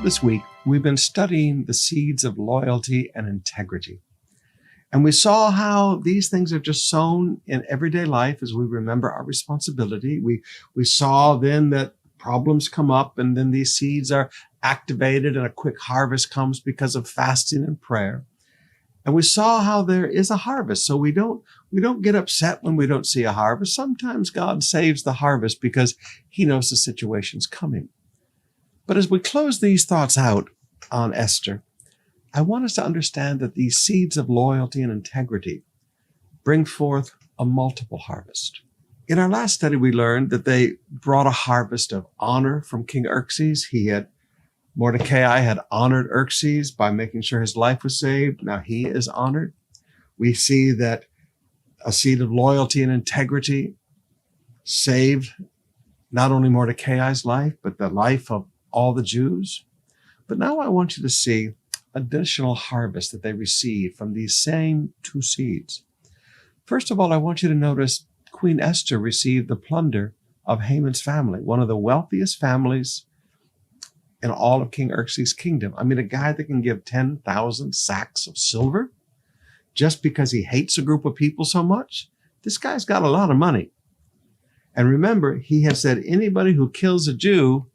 this week, we've been studying the seeds of loyalty and integrity. And we saw how these things are just sown in everyday life as we remember our responsibility. We saw then that problems come up and then these seeds are activated and a quick harvest comes because of fasting and prayer. And we saw how there is a harvest. So we don't get upset when we don't see a harvest. Sometimes God saves the harvest because he knows the situation's coming. But as we close these thoughts out on Esther, I want us to understand that these seeds of loyalty and integrity bring forth a multiple harvest. In our last study, we learned that they brought a harvest of honor from King Xerxes. Mordecai had honored Xerxes by making sure his life was saved. Now he is honored. We see that a seed of loyalty and integrity saved not only Mordecai's life, but the life of all the Jews. But now I want you to see additional harvest that they received from these same two seeds. First of all, I want you to notice Queen Esther received the plunder of Haman's family, one of the wealthiest families in all of King Xerxes' kingdom. I mean, a guy that can give 10,000 sacks of silver just because he hates a group of people so much. This guy's got a lot of money. And remember, he has said anybody who kills a Jew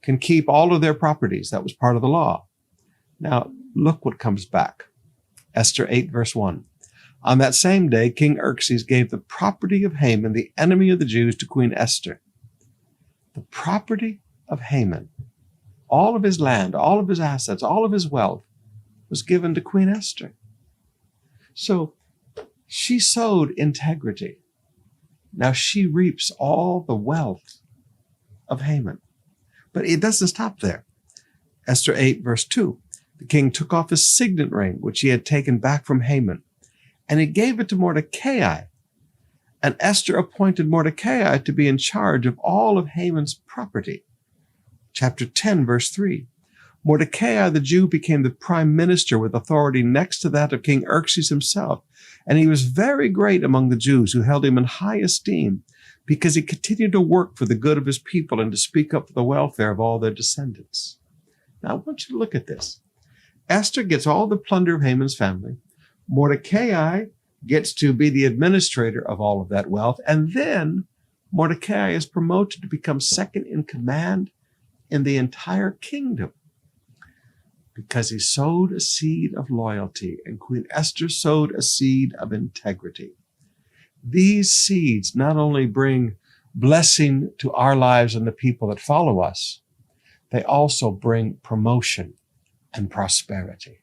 can keep all of their properties. That was part of the law. Now, look what comes back. Esther 8, verse 1. On that same day, King Xerxes gave the property of Haman, the enemy of the Jews, to Queen Esther. The property of Haman, all of his land, all of his assets, all of his wealth was given to Queen Esther. So she sowed integrity. Now she reaps all the wealth of Haman. But it doesn't stop there. Esther 8, verse 2. The king took off his signet ring, which he had taken back from Haman, and he gave it to Mordecai. And Esther appointed Mordecai to be in charge of all of Haman's property. Chapter 10, verse 3. Mordecai the Jew became the prime minister with authority next to that of King Xerxes himself. And he was very great among the Jews who held him in high esteem because he continued to work for the good of his people and to speak up for the welfare of all their descendants. Now, I want you to look at this. Esther gets all the plunder of Haman's family. Mordecai gets to be the administrator of all of that wealth. And then Mordecai is promoted to become second in command in the entire kingdom because he sowed a seed of loyalty and Queen Esther sowed a seed of integrity. These seeds not only bring blessing to our lives and the people that follow us, they also bring promotion and prosperity.